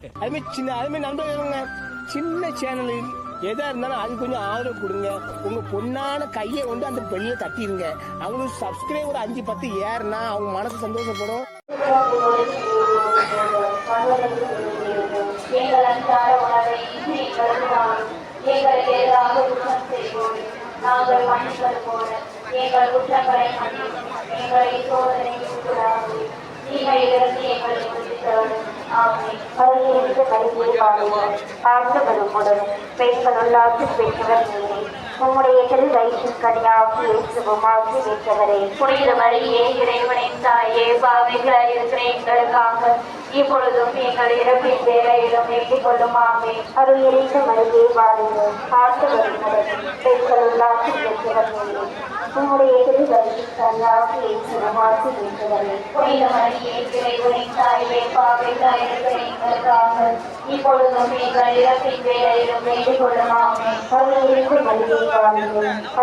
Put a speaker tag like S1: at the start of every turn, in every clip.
S1: அதுமாதிரி நண்பர்களுங்க சின்ன சேனலில் எதா இருந்தாலும் அது கொஞ்சம் ஆதரவு கொடுங்க. உங்க பொண்ணான கையை கொண்டு அந்த பெண்ணியை தட்டிடுங்க. அவங்களுக்கு சப்ஸ்கிரைபர் 5-10 ஏறுனா அவங்க மனசு சந்தோஷப்படும்.
S2: நாங்கள் மன்னிப்பது போல எங்கள் குற்றங்களை எங்களை சோதனைக்கு உள்ளாகி தீமையிலிருந்து எங்களை விடுவித்தருளும். ஆமென். பரிசுத்த மரியே வாழ்க. ஆண்டவர் உம்முடன் பெண்களுள் ஆசி பெற்றவர் நீரே. உம்முடைய திருவயிற்றின் கனியாகிய இயேசுவும் ஆசி பெற்றவரே. புனித மரியே இறைவனின் தாயே, பாவிகளாய் இருக்கிற எங்களுக்காக இப்பொழுதும் எங்கள் இறப்பின் வேளையிலும் வேண்டிக் கொள்ளும். ஆமென். அருள் நிறைந்த மரியே வாழ்க. ஆண்டவர் உம்முடன் பெண்களுள் ஆசி பெற்றவர் நீரே. உம்முடைய திருவயிற்றின் கனியாகிய இயேசுவும் ஆசி பெற்றவரே. புனித மரியே இறைவனின் தாயே, பாவிகளாய் இருக்கிற எங்களுக்காக இப்பொழுதும் எங்கள் இறப்பின் வேளையிலும் வேண்டிக் கொள்ளும். ஆமென். அருள் நிறைந்த மரியே வாழ்க.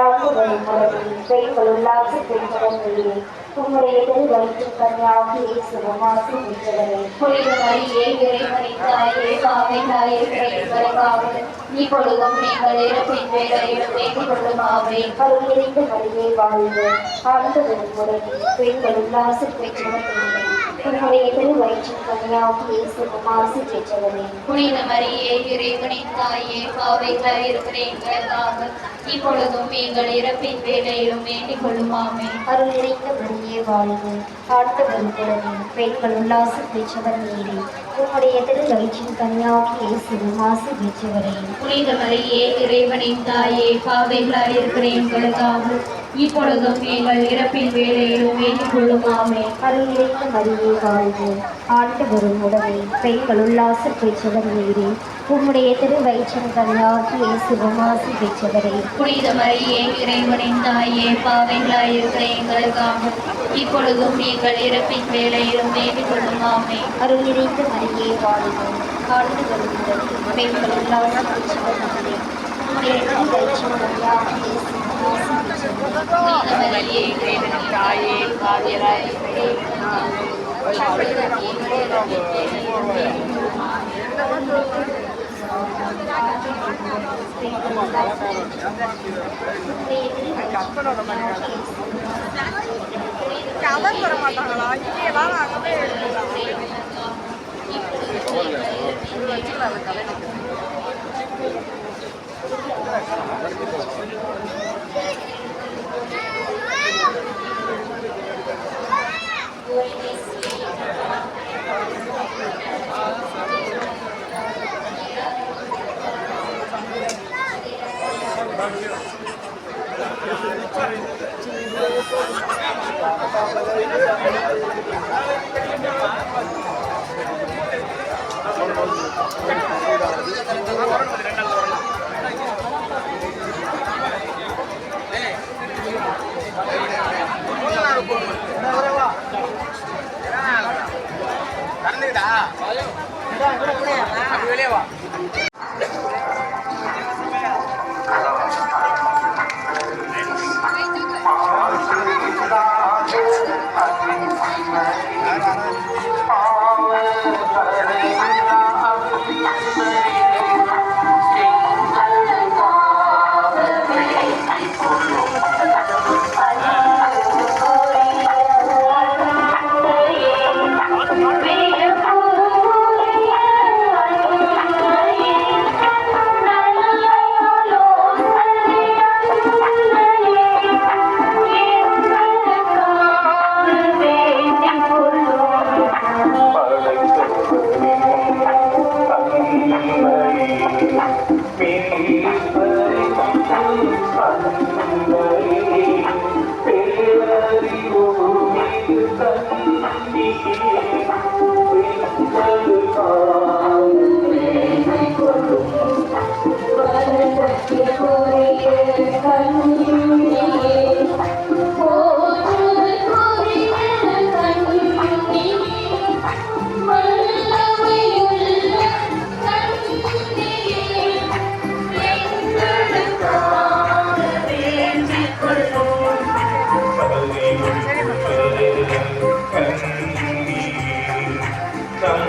S2: ஆண்டவர் உம்முடன் பெண்களுள் ஆசி பெற்றவர் நீரே. உம்முடைய திருவயிற்றின் கனியாகிய இயேசுவும் ஆசி பெற்றவரே. புனித மரியே இறைவனின் தாயே, பாவிகளாய் இருக்கிற எங்களுக்காக இப்பொழுதும் எங்கள் இறப்பின் வேளையிலும் வேண்டிக் கொள்ளும். ஆமென். அருள் நிறைந்த மரியே வாழ்க. ஆண்டவர் உம்முடன் பெண்களுள் ஆசி பெற்றவர் நீரே. உம்முடைய திருவயிற்றின் கனியாகிய இயேசுவும் ஆசி பெற்றவரே. புனித மரியே இறைவனின் தாயே, பாவிகளாய் இருக்கிற எங்களுக்காக இப்பொழுதும் எங்கள் இறப்பின் வேளையிலும் வேண்டிக் கொள்ளும். ஆமென். அருள் நிறைந்த மரியே வாழ்க. ஆண்டவர் உம்முடன் பெண்களுள் ஆசி பெற்றவர் நீரே. உம்முடைய திருவயிற்றின் கனியாகிய இயேசுவும் ஆசி பெற்றவரே. புனித மரியே இறைவனின் தாயே, பாவிகளாய் இருக்கிற எங்களுக்காக இப்பொழுதும் எங்கள் இறப்பின் வேளையிலும் வேண்டிக் கொள்ளும். ஆமென். அருள் நிறைந்த மரியே வாழ்க. ஆண்டவர் உம்முடன் பெண்களுள் ஆசி பெற்றவர் நீரே. உம்முடைய திருவயிற்றின் கனியாகிய இயேசுவும் ஆசி பெற்றவரே. புனித மரியே இறைவனின் தாயே, பாவிகளாய் இருக்கிற எங்களுக்காக இப்பொழுதும் எங்கள் இறப்பின் வேளையிலும் வேண்டிக் கொள்ளும். ஆமென். அருள் நிறைந்த மரியே வாழ்க. ஆண்டவர் உம்முடன் பெண்களுள் ஆசி பெற்றவர் நீரே. உம்முடைய திருவயிற்றின் கனியாகிய இயேசுவும் ஆசி பெற்றவரே. புனித மரியே இறைவனின் தாயே, பாவிகளாய் இருக்கிற
S3: கவர் வர மாட்டாங்களா? இங்கேதான் நாங்கள்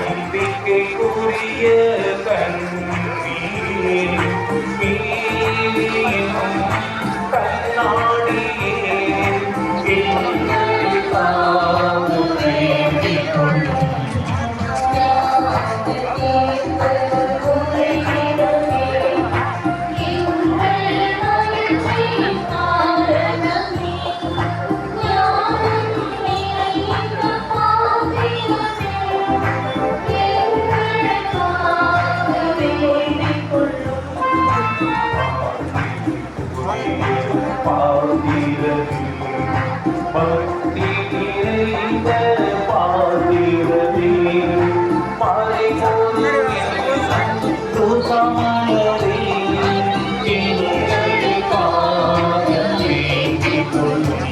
S4: நம்பிக்கை பக்தி நிறைந்த பாதிரவே மறைபொருள் துசாயரே எங்களுக்காக வேண்டிக் கொள்ளும்.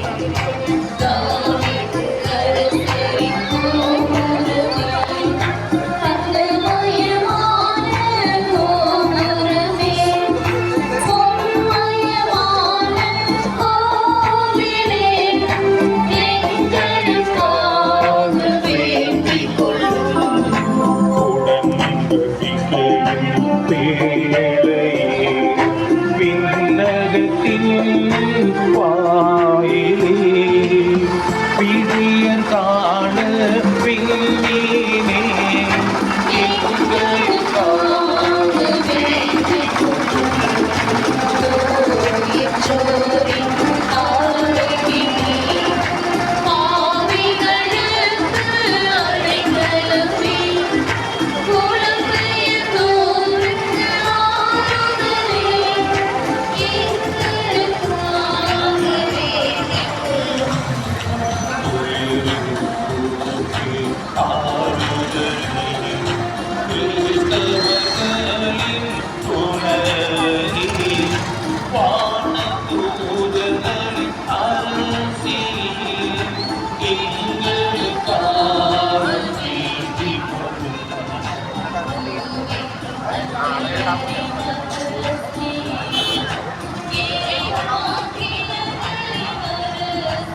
S4: பேர்